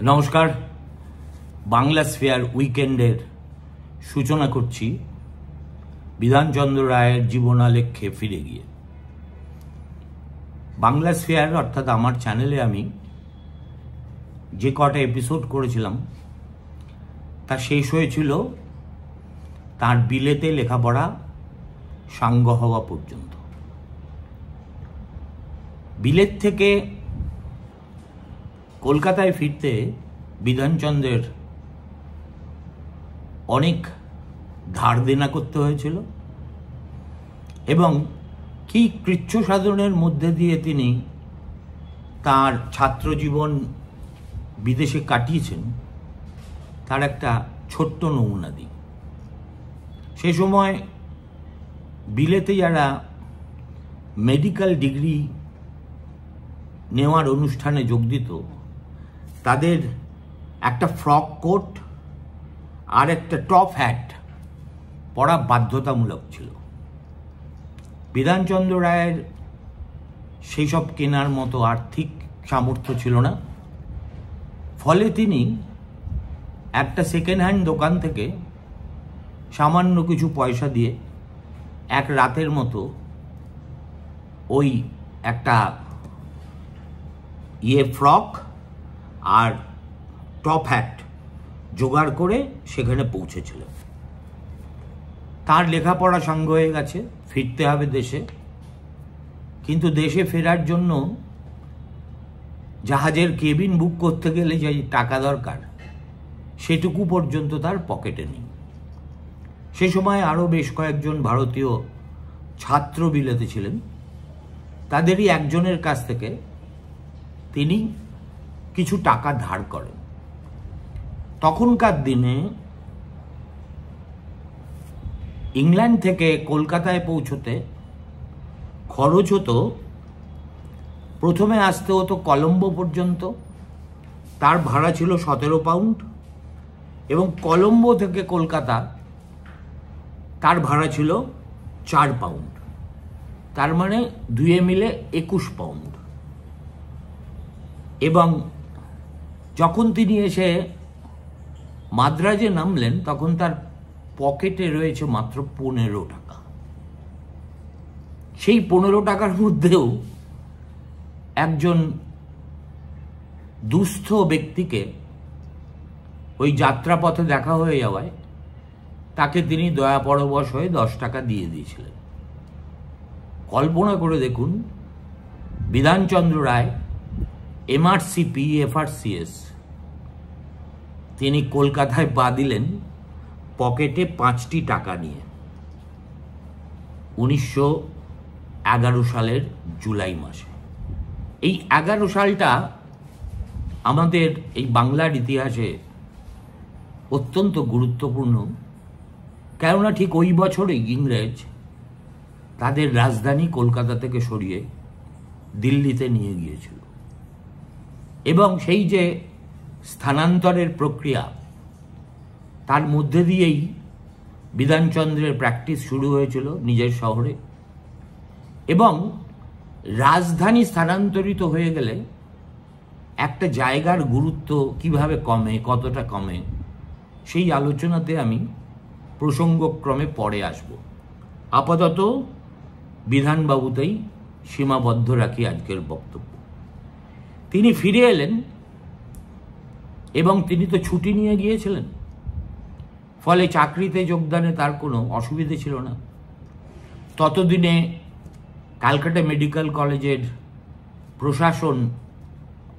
নমস্কার। বাংলা স্ফিয়ার উইকেন্ডের সূচনা করছি বিধানচন্দ্র রায়ের জীবনালেখ্যে ফিরে গিয়ে। বাংলা স্ফিয়ার অর্থাৎ আমার চ্যানেলে আমি যে কটা এপিসোড করেছিলাম তা শেষ হয়েছিল তার বিলেতে লেখাপড়া সাঙ্গ হওয়া পর্যন্ত। বিলেত থেকে কলকাতায় ফিরতে বিধানচন্দ্রের অনেক ধার দেনা করতে হয়েছিল এবং কি কৃচ্ছ সাধনের মধ্যে দিয়ে তিনি তার ছাত্রজীবন বিদেশে কাটিয়েছেন তার একটা ছোট্ট নমুনা দিই। সে সময় বিলেতে যারা মেডিকেল ডিগ্রি নেওয়ার অনুষ্ঠানে যোগ দিত তাদের একটা ফ্রক কোট আর একটা টপ হ্যাট পরা বাধ্যতামূলক ছিল। বিধানচন্দ্র রায়ের সেই সব কেনার মতো আর্থিক সামর্থ্য ছিল না, ফলে তিনি একটা সেকেন্ড হ্যান্ড দোকান থেকে সামান্য কিছু পয়সা দিয়ে এক রাতের মতো ওই একটা ফ্রক আর টপ হ্যাট জোগাড় করে সেখানে পৌঁছেছিল। তার লেখাপড়া সাঙ্গ হয়ে গেছে, ফিরতে হবে দেশে, কিন্তু দেশে ফেরার জন্য জাহাজের কেবিন বুক করতে গেলে যে টাকা দরকার সেটুকু পর্যন্ত তার পকেটে নেই। সে সময় আরও বেশ কয়েকজন ভারতীয় ছাত্র বিলেতে ছিলেন, তাদেরই একজনের কাছ থেকে তিনি কিছু টাকা ধার করেন। তখনকার দিনে ইংল্যান্ড থেকে কলকাতায় পৌঁছতে খরচ হতো, প্রথমে আসতে হতো কলম্বো পর্যন্ত, তার ভাড়া ছিল 17 পাউন্ড, এবং কলম্বো থেকে কলকাতা তার ভাড়া ছিল 4 পাউন্ড, তার মানে দুয়ে মিলে 21 পাউন্ড। এবং যখন তিনি এসে মাদ্রাজে নামলেন তখন তার পকেটে রয়েছে মাত্র 15 টাকা। সেই 15 টাকার মধ্যেও একজন দুস্থ ব্যক্তিকে ওই যাত্রাপথে দেখা হয়ে যাওয়ায় তাকে তিনি দয়া পরবশ হয়ে 10 টাকা দিয়ে দিয়েছিলেন। কল্পনা করে দেখুন, বিধানচন্দ্র রায় এমআরসিপি এফআরসিএস তিনি কলকাতায় পা দিলেন পকেটে 5টি টাকা নিয়ে 1911 সালের জুলাই মাসে। এই 11 সালটা আমাদের এই বাংলার ইতিহাসে অত্যন্ত গুরুত্বপূর্ণ, কেননা ঠিক ওই বছরেই ইংরেজ তাদের রাজধানী কলকাতা থেকে সরিয়ে দিল্লিতে নিয়ে গিয়েছিল এবং সেই যে স্থানান্তরের প্রক্রিয়া তার মধ্যে দিয়েই বিধানচন্দ্রের প্র্যাকটিস শুরু হয়েছিল নিজের শহরে। এবং রাজধানী স্থানান্তরিত হয়ে গেলে একটা জায়গার গুরুত্ব কিভাবে কমে, কতটা কমে, সেই আলোচনাতে আমি প্রসঙ্গক্রমে পরে আসব। আপাতত বিধানবাবুতেই সীমাবদ্ধ রাখি আজকের বক্তব্য। তিনি ফিরে এলেন এবং তিনি তো ছুটি নিয়ে গিয়েছিলেন, ফলে চাকরিতে যোগদানে তার কোনো অসুবিধে ছিল না। ততদিনে ক্যালকাটা মেডিকেল কলেজের প্রশাসন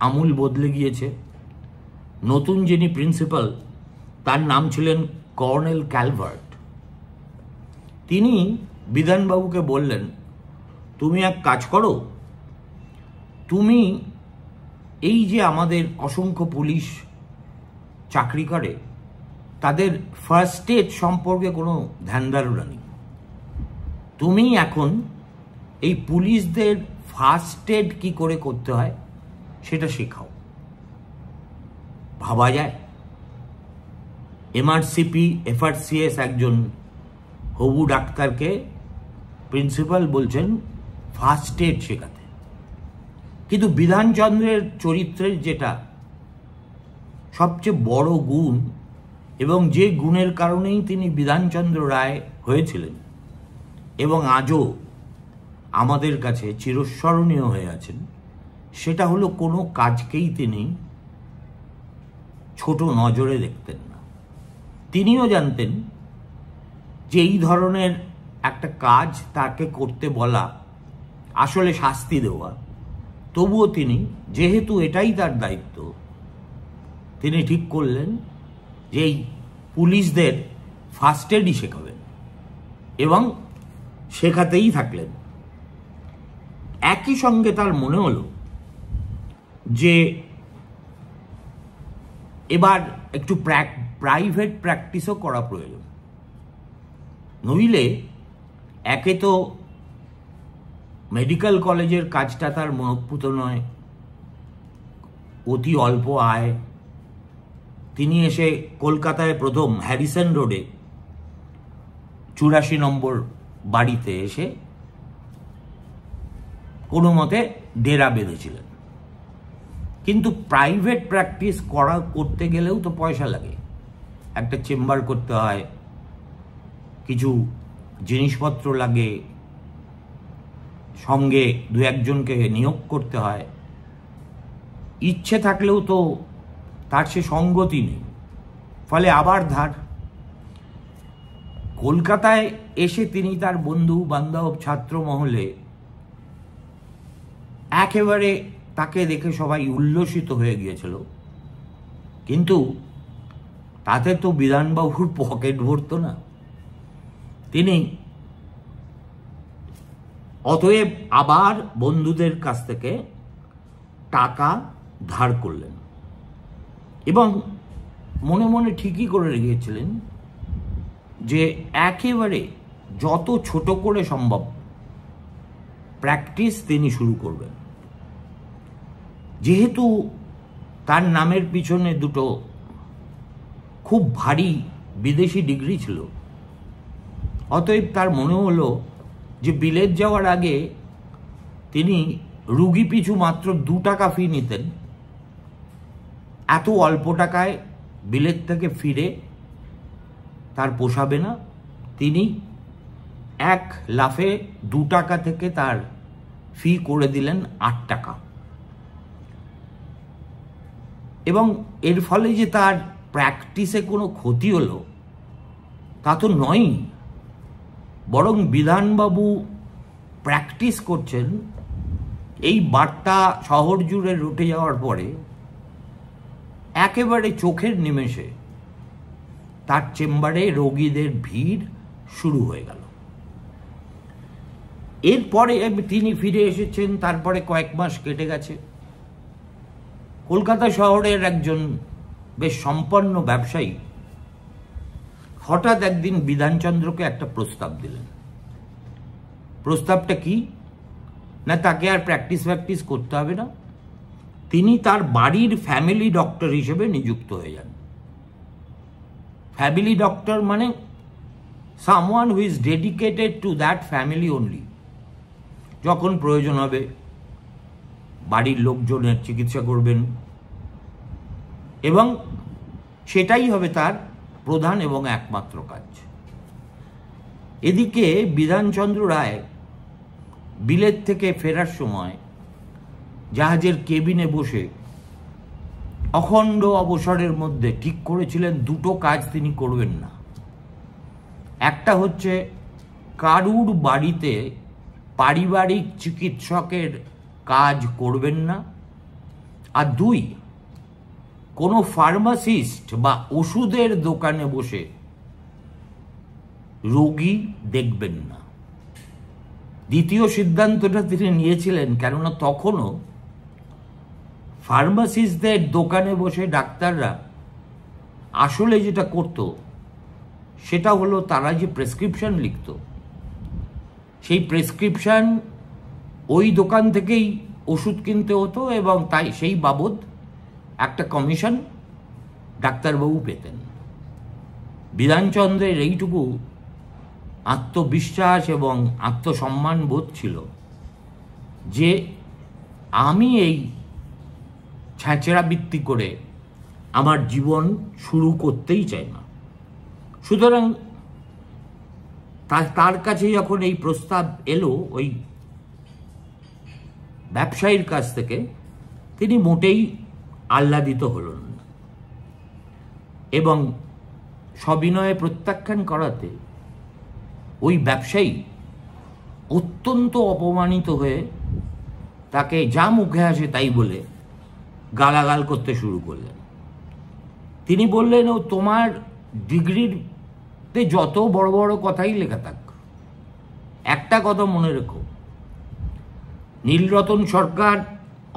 আমূল বদলে গিয়েছে। নতুন যিনি প্রিন্সিপাল তার নাম ছিলেন কর্নেল ক্যালভার্ট। তিনি বিধানবাবুকে বললেন, তুমি এক কাজ করো, তুমি এই যে আমাদের অসংখ্য পুলিশ চাকরি করে তাদের ফার্স্ট এড সম্পর্কে কোনো ধ্যান ধারণা নেই, তুমি এখন এই পুলিশদের ফার্স্ট এড কি করে করতে হয় সেটা শেখাও। ভাবা যায় এমআরসিপি এফআরসিএস একজন হবু ডাক্তারকে প্রিন্সিপাল বলছেন ফার্স্ট এড শেখাতে। কিন্তু বিধানচন্দ্রের চরিত্রের যেটা সবচেয়ে বড় গুণ এবং যে গুণের কারণেই তিনি বিধানচন্দ্র রায় হয়েছিলেন এবং আজও আমাদের কাছে চিরস্মরণীয় হয়ে আছেন, সেটা হলো কোনো কাজকেই তিনি ছোট নজরে দেখতেন না। তিনিও জানতেন যে এই ধরনের একটা কাজ তাকে করতে বলা আসলে শাস্তি দেওয়া, তবুও তিনি, যেহেতু এটাই তার দায়িত্ব, তিনি ঠিক করলেন যে এই পুলিশদের ফার্স্ট এডই শেখাবেন এবং শেখাতেই থাকলেন। একই সঙ্গে তার মনে হলো যে এবার একটু প্রাইভেট প্র্যাকটিসও করা প্রয়োজন, নইলে একে তো মেডিকেল কলেজের কাজটা তার মনঃপুত নয়, অতি অল্প আয়। তিনি এসে কলকাতায় প্রথম হ্যারিসন রোডে 84 নম্বর বাড়িতে এসে কোনো মতে ডেরা বেঁধেছিলেন। কিন্তু প্রাইভেট প্র্যাকটিস করতে গেলেও তো পয়সা লাগে, একটা চেম্বার করতে হয়, কিছু জিনিসপত্র লাগে, সঙ্গে দু একজনকে নিয়োগ করতে হয়। ইচ্ছে থাকলেও তো তার সে সঙ্গতি নেই, ফলে আবার ধার। কলকাতায় এসে তিনি তার বন্ধু বান্ধব ছাত্র মহলে একেবারে তাকে দেখে সবাই উল্লসিত হয়ে গিয়েছিল, কিন্তু তাতে তো বিধানবাবুর পকেট ভরত না। তিনি অতএব আবার বন্ধুদের কাছ থেকে টাকা ধার করলেন এবং মনে মনে ঠিকই করে রেখেছিলেন যে একেবারে যত ছোট করে সম্ভব প্র্যাকটিস তিনি শুরু করবেন। যেহেতু তার নামের পিছনে দুটো খুব ভারী বিদেশি ডিগ্রি ছিল, অতএব তার মনে হলো যে বিলেত যাওয়ার আগে তিনি রুগী পিছু মাত্র 2 টাকা ফি নিতেন। এত অল্প টাকায় বিলেত থেকে ফিরে তার পোষাবে না, তিনি এক লাফে 2 টাকা থেকে তার ফি করে দিলেন 8 টাকা। এবং এর ফলে যে তার প্র্যাকটিসে কোনো ক্ষতি হলো তা তো নয়, বরং বিধানবাবু প্র্যাকটিস করছেন এই বার্তা শহর জুড়ে রটে যাওয়ার পরে একেবারে চোখের নিমেষে তার চেম্বারে রোগীদের ভিড় শুরু হয়ে গেল। এরপরে তিনি ফিরে এসেছেন, তারপরে কয়েক মাস কেটে গেছে। কলকাতা শহরের একজন বেশ সম্পন্ন ব্যবসায়ী হঠাৎ একদিন বিধানচন্দ্রকে একটা প্রস্তাব দিলেন। প্রস্তাবটা কি না, তাকে আর প্র্যাকটিস করতে হবে না, তিনি তার বাড়ির ফ্যামিলি ডক্টর হিসেবে নিযুক্ত হয়ে যান। ফ্যামিলি ডক্টর মানে someone who is dedicated to that family only. যখন প্রয়োজন হবে বাড়ির লোকজনের চিকিৎসা করবেন এবং সেটাই হবে তার প্রধান এবং একমাত্র কাজ। এদিকে বিধানচন্দ্র রায় বিলেত থেকে ফেরার সময় জাহাজের কেবিনে বসে অখণ্ড অবসরের মধ্যে ঠিক করেছিলেন দুটো কাজ তিনি করবেন না। একটা হচ্ছে কারুর বাড়িতে পারিবারিক চিকিৎসকের কাজ করবেন না, আর 2 কোনো ফার্মাসিস্ট বা ওষুধের দোকানে বসে রোগী দেখবেন না। দ্বিতীয় সিদ্ধান্তটা তিনি নিয়েছিলেন কেননা তখনও ফার্মাসিস্টদের দোকানে বসে ডাক্তাররা আসলে যেটা করত সেটা হলো তারা যে প্রেসক্রিপশন লিখত, সেই প্রেসক্রিপশন ওই দোকান থেকেই ওষুধ কিনতে হতো এবং তাই সেই বাবদ একটা কমিশন ডাক্তারবাবু পেতেন। বিধানচন্দ্রের এইটুকু আত্মবিশ্বাস এবং আত্মসম্মান বোধ ছিল যে আমি এই ছ্যাঁচড়াবৃত্তি করে আমার জীবন শুরু করতেই চাই না। সুতরাং তার কাছে যখন এই প্রস্তাব এলো ওই ব্যবসায়ীর কাছ থেকে, তিনি মোটেই আহ্লাদিত হলেন না এবং সবিনয়ে প্রত্যাখ্যান করাতে ওই ব্যবসায়ী অত্যন্ত অপমানিত হয়ে তাকে যা মুখে আসে তাই বলে গালাগাল করতে শুরু করলেন। তিনি বললেন, ও তোমার ডিগ্রিতে যত বড় বড় কথাই লেখা থাক, একটা কথা মনে রেখো, নীলরতন সরকার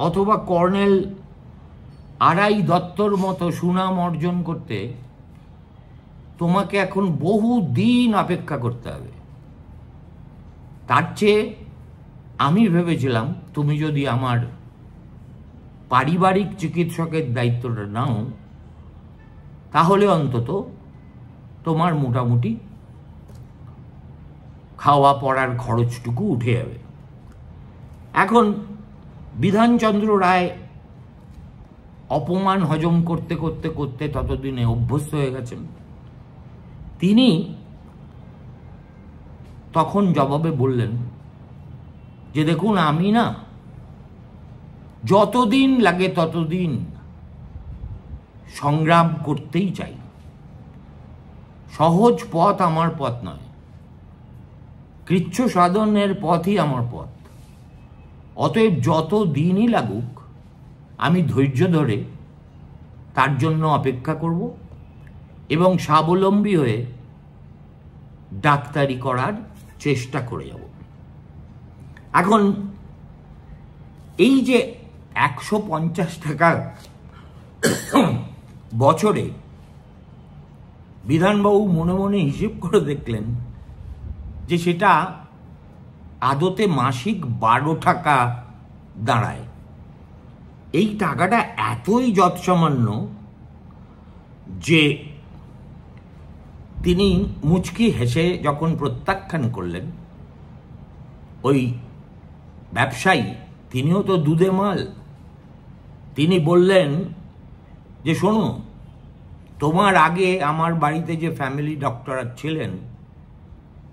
অথবা কর্নেল আড়াই দত্তর মতো সুনাম অর্জন করতে তোমাকে এখন বহু দিন অপেক্ষা করতে হবে। তার চেয়ে আমি ভেবেছিলাম তুমি যদি আমার পারিবারিক চিকিৎসকের দায়িত্বটা নাও, তাহলে অন্তত তোমার মোটামুটি খাওয়া পড়ার খরচটুকু উঠে যাবে। এখন বিধানচন্দ্র রায় অপমান হজম করতে করতে করতে ততদিনে অভ্যস্ত হয়ে গেছেন। তিনি তখন জবাবে বললেন যে, দেখুন, আমি না যতদিন লাগে ততদিন সংগ্রাম করতেই চাই। সহজ পথ আমার পথ নয়, কৃচ্ছ সাধনের পথই আমার পথ। অতএব যত দিনই লাগুক আমি ধৈর্য ধরে তার জন্য অপেক্ষা করব এবং স্বাবলম্বী হয়ে ডাক্তারি করার চেষ্টা করে যাব। এখন এই যে 150 টাকা বছরে, বিধানবাবু মনে মনে হিসেব করে দেখলেন যে সেটা আদতে মাসিক 12 টাকা দাঁড়ায়। এই টাকাটা এতই যৎসামান্য যে তিনি মুচকি হেসে যখন প্রত্যাখ্যান করলেন, ওই ব্যবসায়ী, তিনিও তো দুধে মাল, তিনি বললেন যে, শোনো, তোমার আগে আমার বাড়িতে যে ফ্যামিলি ডক্টর ছিলেন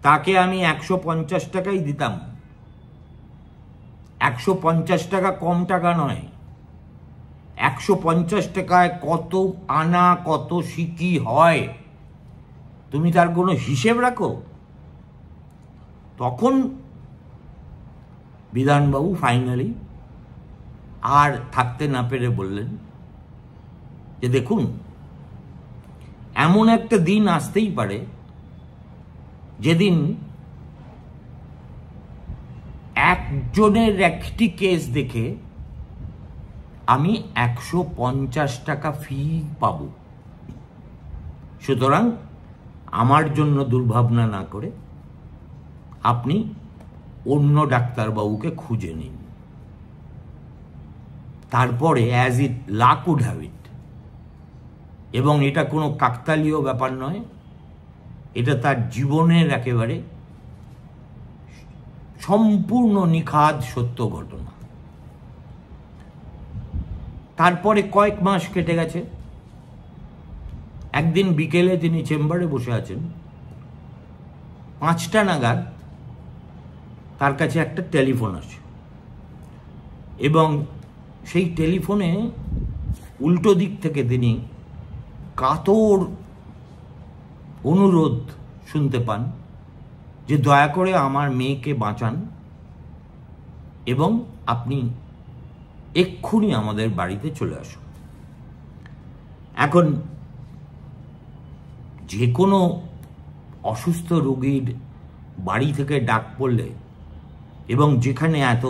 তাকে আমি 150 টাকাই দিতাম। 150 টাকা কম টাকা নয়। 150 টাকায় কত আনা কত সিকি হয় তুমি তার কোনো হিসেব রাখো? তখন বিধানবাবু ফাইনালি আর থাকতে না পেরে বললেন যে, দেখুন, এমন একটা দিন আসতেই পারে যেদিন একজনের একটি কেস দেখে আমি 150 টাকা ফি পাব। সুতরাং আমার জন্য দুর্ভাবনা না করে আপনি অন্য ডাক্তারবাবুকে খুঁজে নিন। তারপরে as it luck would have it, এবং এটা কোনো কাকতালীয় ব্যাপার নয়, এটা তার জীবনের একেবারে সম্পূর্ণ নিখাদ সত্য ঘটনা। তারপরে কয়েক মাস কেটে গেছে। একদিন বিকেলে তিনি চেম্বারে বসে আছেন, 5টা নাগাদ তার কাছে একটা টেলিফোন আসে এবং সেই টেলিফোনে উল্টো দিক থেকে তিনি কাতর অনুরোধ শুনতে পান যে, দয়া করে আমার মেয়েকে বাঁচান এবং আপনি এক্ষুনি আমাদের বাড়িতে চলে আসুন। এখন যে কোনো অসুস্থ রোগীর বাড়ি থেকে ডাক পড়লে এবং যেখানে এত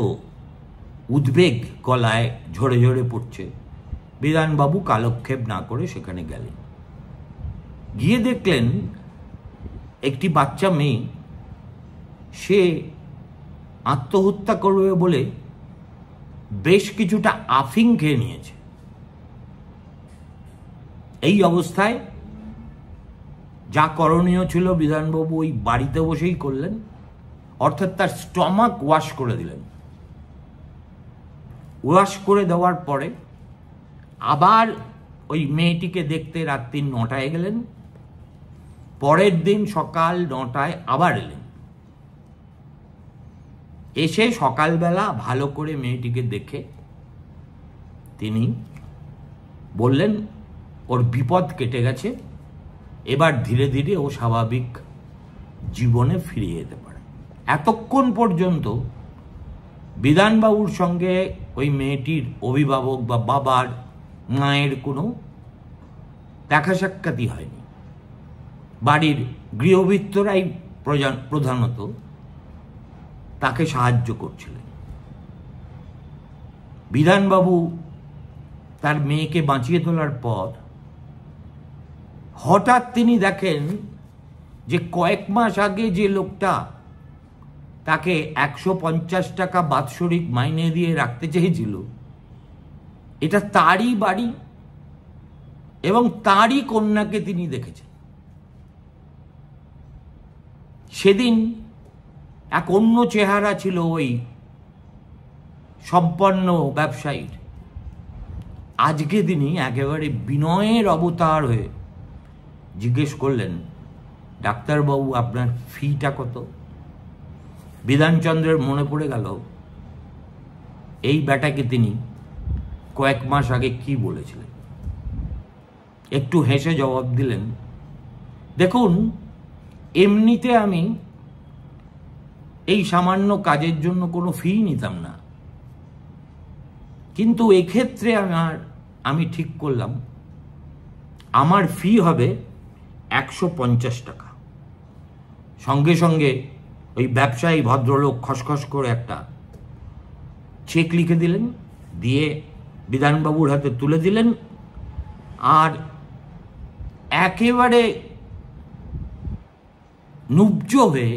উদ্বেগ গলায় ঝরে ঝরে পড়ছে, বিধানবাবু কালক্ষেপ না করে সেখানে গেলেন। গিয়ে দেখলেন একটি বাচ্চা মেয়ে, সে আত্মহত্যা করবে বলে বেশ কিছুটা আফিং খেয়ে নিয়েছে। এই অবস্থায় যা করণীয় ছিল বিধানবাবু ওই বাড়িতে বসেই করলেন, অর্থাৎ তার স্টমাক ওয়াশ করে দিলেন। ওয়াশ করে দেওয়ার পরে আবার ওই মেয়েটিকে দেখতে রাত্রি 9টায় গেলেন, পরের দিন সকাল 9টায় আবার এলেন। এসে সকালবেলা ভালো করে মেয়েটিকে দেখে তিনি বললেন ওর বিপদ কেটে গেছে, এবার ধীরে ধীরে ও স্বাভাবিক জীবনে ফিরে যেতে পারে। এতক্ষণ পর্যন্ত বিধানবাবুর সঙ্গে ওই মেয়েটির অভিভাবক বা বাবার মায়ের কোনো দেখা সাক্ষাৎই হয়নি। বাড়ির গৃহভৃত্যরাই প্রধানত তাকে সাহায্য করছিলেন। বিধানবাবু তার মেয়েকে বাঁচিয়ে তোলার পর হঠাৎ তিনি দেখেন যে কয়েক মাস আগে যে লোকটা তাকে 150 টাকা বাৎসরিক মাইনে দিয়ে রাখতে চেয়েছিল, এটা তারই বাড়ি এবং তারই কন্যাকে তিনি দেখেছেন। সেদিন এক অন্য চেহারা ছিল ওই সম্পন্ন ব্যবসায়ীর। আজকে তিনি একেবারে বিনয়ের অবতার হয়ে জিজ্ঞেস করলেন, ডাক্তারবাবু আপনার ফিটা কত? বিধানচন্দ্রের মনে পড়ে গেল এই ব্যাটাকে তিনি কয়েক মাস আগে কি বলেছিলেন। একটু হেসে জবাব দিলেন, দেখুন এমনিতে আমি এই সামান্য কাজের জন্য কোনো ফি নিতাম না, কিন্তু এক্ষেত্রে আমি ঠিক করলাম আমার ফি হবে 150 টাকা। সঙ্গে সঙ্গে ওই ব্যবসায়ী ভদ্রলোক খসখস করে একটা চেক লিখে দিলেন, দিয়ে বিধানবাবুর হাতে তুলে দিলেন। আর একেবারে নুব্জ হয়ে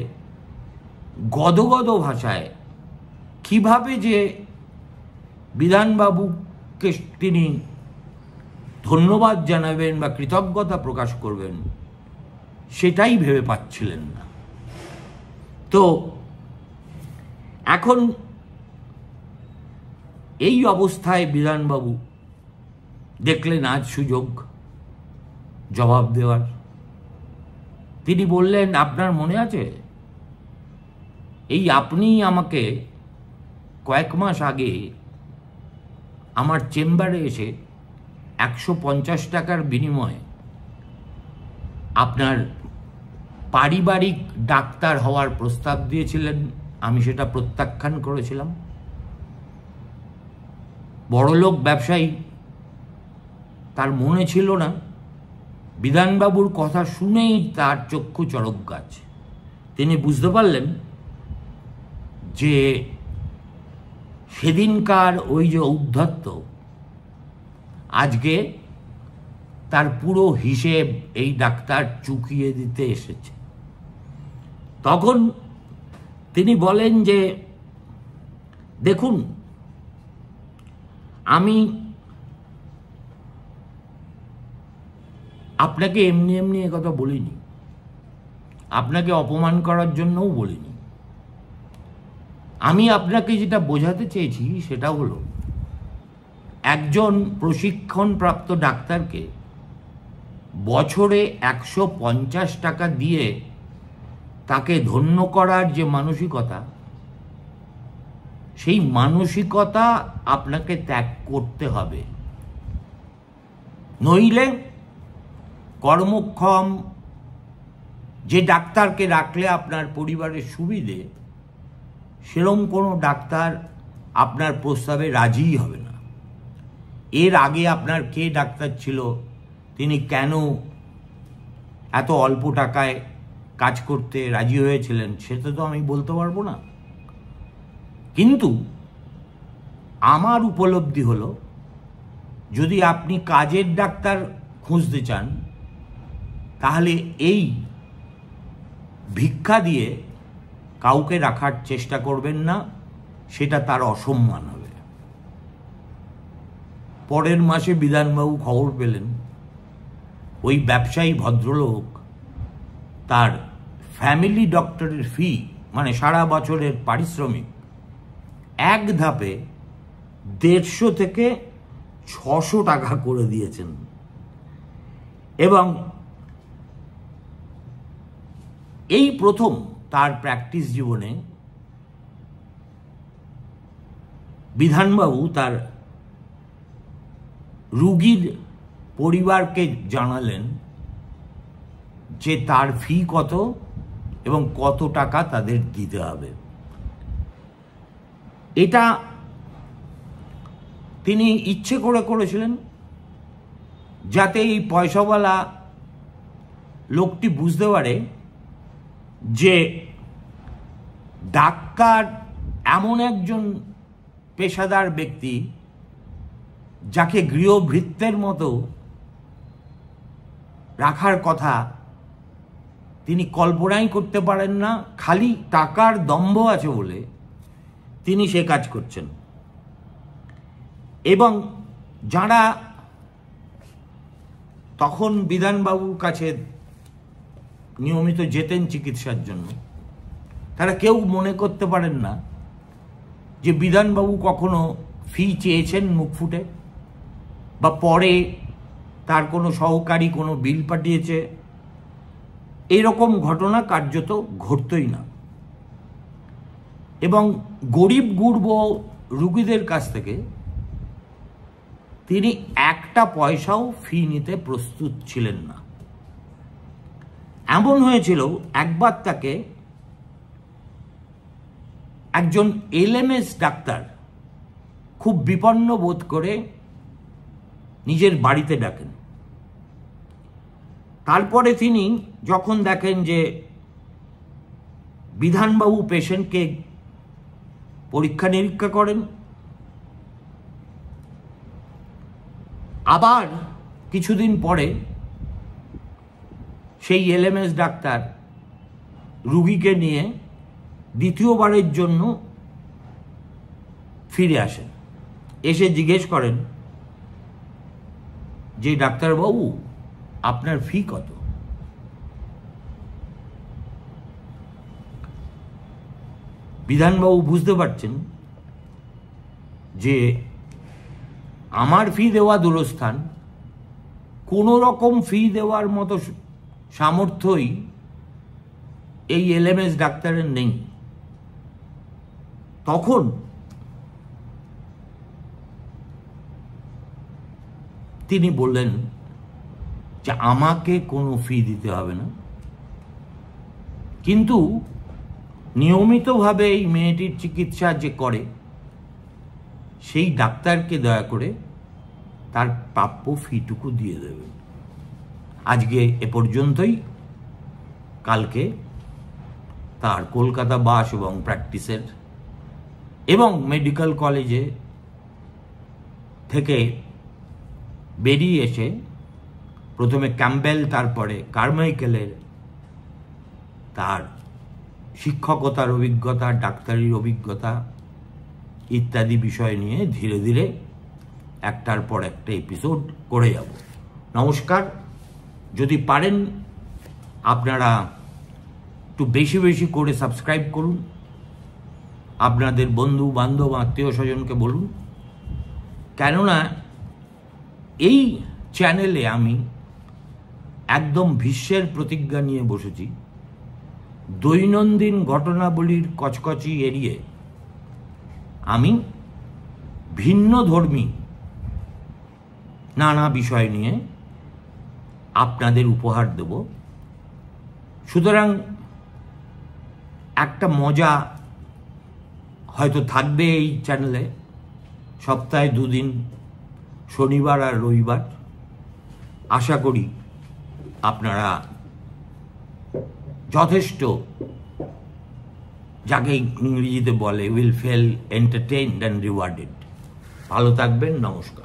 গদগদ ভাষায় কিভাবে যে বিধানবাবুকে তিনি ধন্যবাদ জানাবেন বা কৃতজ্ঞতা প্রকাশ করবেন সেটাই ভেবে পাচ্ছিলেন না। তো এখন এই অবস্থায় বিধানবাবু দেখলেন আজ সুযোগ জবাব দেওয়ার। তিনি বললেন, আপনার মনে আছে এই আপনি আমাকে কয়েক মাস আগে আমার চেম্বারে এসে 150 টাকার বিনিময়ে আপনার পারিবারিক ডাক্তার হওয়ার প্রস্তাব দিয়েছিলেন, আমি সেটা প্রত্যাখ্যান করেছিলাম। বড়লোক ব্যবসায়ী, তার মনে ছিল না। বিধানবাবুর কথা শুনেই তার চক্ষু চড়ক গাছ। তিনি বুঝতে পারলেন যে সেদিনকার ওই যে ঔদ্ধত্য আজকে তার পুরো হিসেব এই ডাক্তার চুকিয়ে দিতে এসেছে। তখন তিনি বলেন যে দেখুন আমি আপনাকে এমনি এমনি একথা বলিনি, আপনাকে অপমান করার জন্যও বলিনি। আমি আপনাকে যেটা বোঝাতে চেয়েছি সেটা হলো একজন প্রশিক্ষণপ্রাপ্ত ডাক্তারকে বছরে 150 টাকা দিয়ে তাকে ধন্য করার যে মানসিকতা, সেই মানসিকতা আপনাকে ত্যাগ করতে হবে। নইলে কর্মক্ষম যে ডাক্তারকে রাখলে আপনার পরিবারের সুবিধে, সেরকম কোনো ডাক্তার আপনার প্রস্তাবে রাজিই হবে না। এর আগে আপনার কে ডাক্তার ছিল, তিনি কেন এত অল্প টাকায় কাজ করতে রাজি হয়েছিলেন সেটা তো আমি বলতে পারবো না। কিন্তু আমার উপলব্ধি হলো যদি আপনি কাজের ডাক্তার খুঁজতে চান তাহলে এই ভিক্ষা দিয়ে কাউকে রাখার চেষ্টা করবেন না, সেটা তার অসম্মান হবে। পরের মাসে বিধানবাবু খবর পেলেন ওই ব্যবসায়ী ভদ্রলোক তার ফ্যামিলি ডক্টরের ফি, মানে সারা বছরের পারিশ্রমিক, এক ধাপে 150 থেকে 600 টাকা করে দিয়েছেন। এবং এই প্রথম তার প্র্যাকটিস জীবনে বিধানবাবু তার রুগীর পরিবারকে জানালেন যে তার ফি কত এবং কত টাকা তাদের দিতে হবে। এটা তিনি ইচ্ছে করে করেছিলেন যাতে এই পয়সাওয়ালা লোকটি বুঝতে পারে যে ডাক্তার এমন একজন পেশাদার ব্যক্তি যাকে গৃহভৃত্যের মতো রাখার কথা তিনি কল্পনাই করতে পারেন না। খালি টাকার দম্ভ আছে বলে তিনি সে কাজ করছেন। এবং যারা তখন বিধানবাবুর কাছে নিয়মিত যেতেন চিকিৎসার জন্য, তারা কেউ মনে করতে পারেন না যে বিধানবাবু কখনো ফি চেয়েছেন মুখ ফুটে, বা পরে তার কোনো সহকারী কোনো বিল পাঠিয়েছে। এরকম ঘটনা কার্যত ঘটতই না। এবং গরিব গুরব রুগীদের কাছ থেকে তিনি একটা পয়সাও ফি নিতে প্রস্তুত ছিলেন না। এমন হয়েছিল একবার তাকে একজন এলএমএস ডাক্তার খুব বিপন্ন বোধ করে নিজের বাড়িতে ডাকেন। তারপরে তিনি যখন দেখেন যে বিধানবাবু পেশেন্টকে পরীক্ষা নিরীক্ষা করেন, আবার কিছুদিন পরে সেই এলএমএস ডাক্তার রুগীকে নিয়ে দ্বিতীয়বারের জন্য ফিরে আসেন। এসে জিজ্ঞেস করেন যে ডাক্তারবাবু আপনার ফি কত? বিধানবাবু বুঝতে পারছেন যে আমার ফি দেওয়া দূরস্থান, কোনো রকম ফি দেওয়ার মতো সামর্থ্যই এই এলএমএস ডাক্তারের নেই। তখন তিনি বললেন যে আমাকে কোনো ফি দিতে হবে না, কিন্তু নিয়মিতভাবে এই মেয়েটির চিকিৎসা যে করে সেই ডাক্তারকে দয়া করে তার প্রাপ্য ফিটুকু দিয়ে দেবেন। আজকে এ পর্যন্তই। কালকে তার কলকাতা বাস এবং প্র্যাকটিসের এবং মেডিকেল কলেজে থেকে বেরিয়ে এসে প্রথমে ক্যাম্বেল তারপরে কারমাইকেলের তার শিক্ষকতার অভিজ্ঞতা, ডাক্তারির অভিজ্ঞতা ইত্যাদি বিষয় নিয়ে ধীরে ধীরে একটার পর একটা এপিসোড করে যাব। নমস্কার। যদি পারেন আপনারা একটু বেশি বেশি করে সাবস্ক্রাইব করুন, আপনাদের বন্ধু বান্ধব আত্মীয় স্বজনকে বলুন, কেননা এই চ্যানেলে আমি একদম ভীষ্মের প্রতিজ্ঞা নিয়ে বসেছি। দৈনন্দিন ঘটনাবলীর কচকচি এড়িয়ে আমি ভিন্ন ধর্মী নানা বিষয় নিয়ে আপনাদের উপহার দেব। সুতরাং একটা মজা হয়তো থাকবে এই চ্যানেলে, সপ্তাহে 2 দিন, শনিবার আর রবিবার। আশা করি আপনারা যথেষ্ট, যাকে ইংরেজিতে বলে will feel entertained and rewarded. ভালো থাকবেন। নমস্কার।